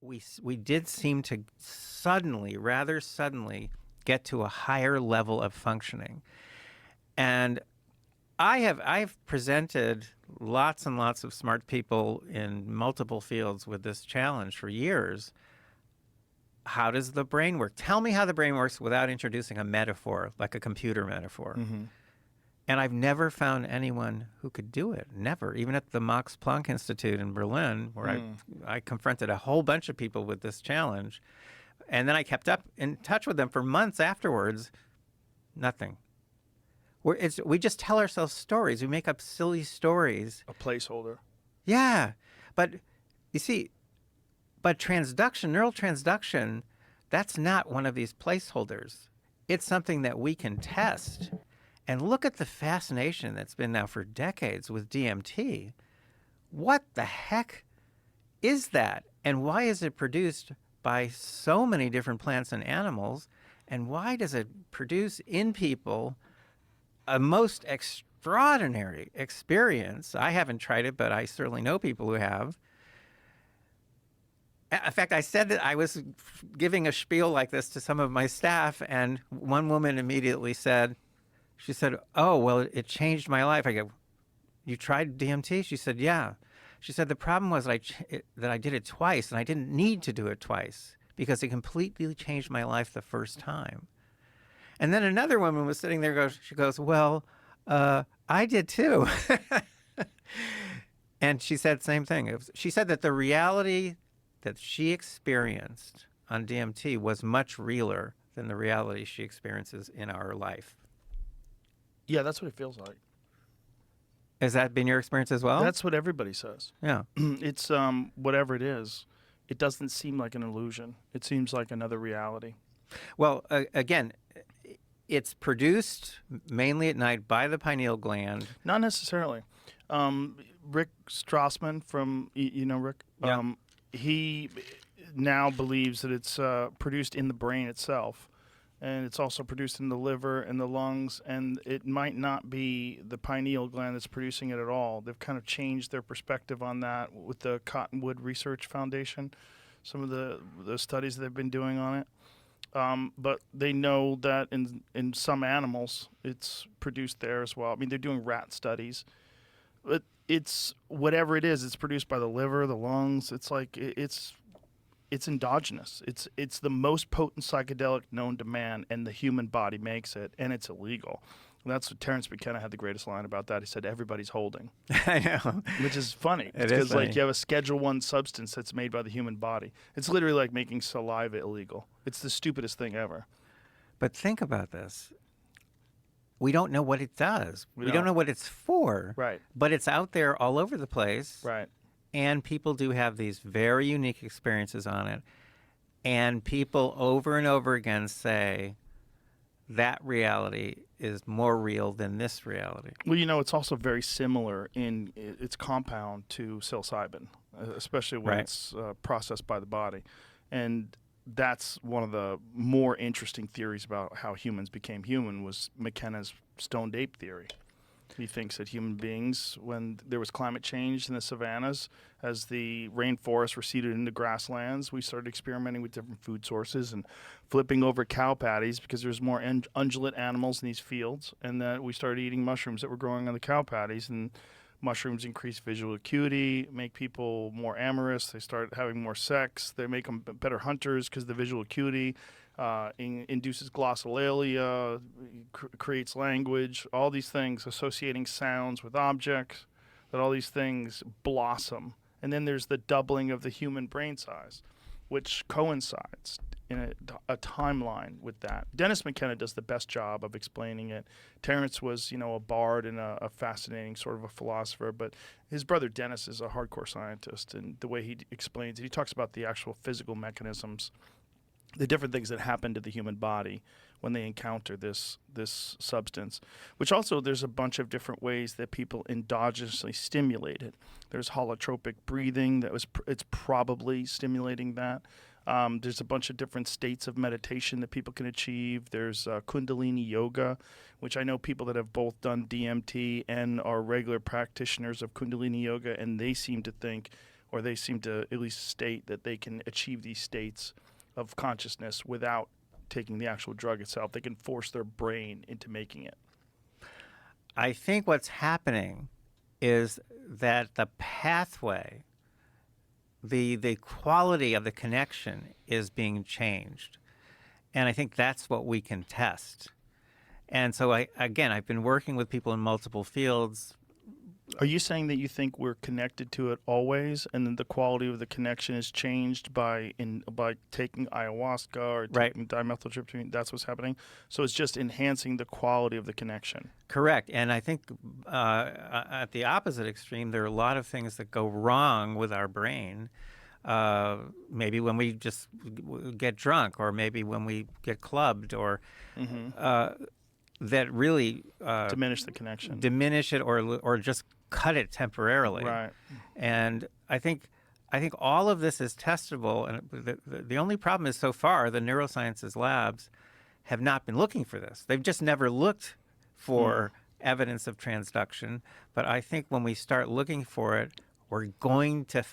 we did seem to rather suddenly, get to a higher level of functioning. And I've presented lots and lots of smart people in multiple fields with this challenge for years. How does the brain work? Tell me how the brain works without introducing a metaphor, like a computer metaphor. Mm-hmm. And I've never found anyone who could do it. Never. Even at the Max Planck Institute in Berlin, where I confronted a whole bunch of people with this challenge. And then I kept up in touch with them for months afterwards. Nothing. We just tell ourselves stories. We make up silly stories. A placeholder. Yeah. But you see, neural transduction, that's not one of these placeholders. It's something that we can test. And look at the fascination that's been now for decades with DMT. What the heck is that? And why is it produced by so many different plants and animals? And why does it produce in people a most extraordinary experience? I haven't tried it, but I certainly know people who have. In fact, I said that I was giving a spiel like this to some of my staff, and one woman immediately said, "Oh, well, it changed my life." I go, "You tried DMT?" She said, "Yeah." She said, "The problem was that I did it twice, and I didn't need to do it twice because it completely changed my life the first time." And then another woman was sitting there, she goes, "Well, I did too." And she said the same thing. She said that the reality that she experienced on DMT was much realer than the reality she experiences in our life. Yeah, that's what it feels like. Has that been your experience as well? That's what everybody says. Yeah. It's whatever it is. It doesn't seem like an illusion. It seems like another reality. Well, again, it's produced mainly at night by the pineal gland. Not necessarily. Rick Strassman from, Rick? Yeah. He now believes that it's produced in the brain itself. And it's also produced in the liver and the lungs, and it might not be the pineal gland that's producing it at all. They've kind of changed their perspective on that with the Cottonwood Research Foundation, some of the studies they've been doing on it. But they know that in some animals, it's produced there as well. I mean, they're doing rat studies. But it's whatever it is, it's produced by the liver, the lungs. It's like it's endogenous. It's the most potent psychedelic known to man, and the human body makes it, and it's illegal. And that's what Terence McKenna had the greatest line about that. He said, "Everybody's holding," I know, which is funny because like you have a Schedule I substance that's made by the human body. It's literally like making saliva illegal. It's the stupidest thing ever. But think about this. We don't know what it does. We don't know what it's for. Right. But it's out there all over the place. Right. And people do have these very unique experiences on it. And people over and over again say that reality is more real than this reality. Well, it's also very similar in its compound to psilocybin, especially when it's processed by the body. And that's one of the more interesting theories about how humans became human was McKenna's stoned ape theory. He thinks that human beings, when there was climate change in the savannas, as the rainforests receded into grasslands, we started experimenting with different food sources and flipping over cow patties because there's more ungulate animals in these fields, and that we started eating mushrooms that were growing on the cow patties, and mushrooms increase visual acuity, make people more amorous, they start having more sex, they make them better hunters because the visual acuity induces glossolalia, creates language, all these things, associating sounds with objects, that all these things blossom. And then there's the doubling of the human brain size, which coincides in a timeline with that. Dennis McKenna does the best job of explaining it. Terence was, a bard and a fascinating sort of a philosopher, but his brother Dennis is a hardcore scientist, and the way he explains it, he talks about the actual physical mechanisms, the different things that happen to the human body when they encounter this substance, which also there's a bunch of different ways that people endogenously stimulate it. There's holotropic breathing it's probably stimulating that. There's a bunch of different states of meditation that people can achieve. There's Kundalini yoga, which I know people that have both done DMT and are regular practitioners of Kundalini yoga, and they seem to think or they seem to at least state that they can achieve these states of consciousness without taking the actual drug itself. They can force their brain into making it. I think what's happening is that the pathway, the quality of the connection is being changed. And I think that's what we can test. And so, I've been working with people in multiple fields. Are you saying that you think we're connected to it always, and then the quality of the connection is changed by taking ayahuasca or Right. taking dimethyltryptamine? That's what's happening. So it's just enhancing the quality of the connection. Correct. And I think at the opposite extreme, there are a lot of things that go wrong with our brain. Maybe when we just get drunk, or maybe when we get clubbed, or that really Diminish the connection. diminish it, or just cut it temporarily. Right. And I think all of this is testable. And the only problem is, so far, the neurosciences labs have not been looking for this. They've just never looked for evidence of transduction. But I think when we start looking for it, we're going to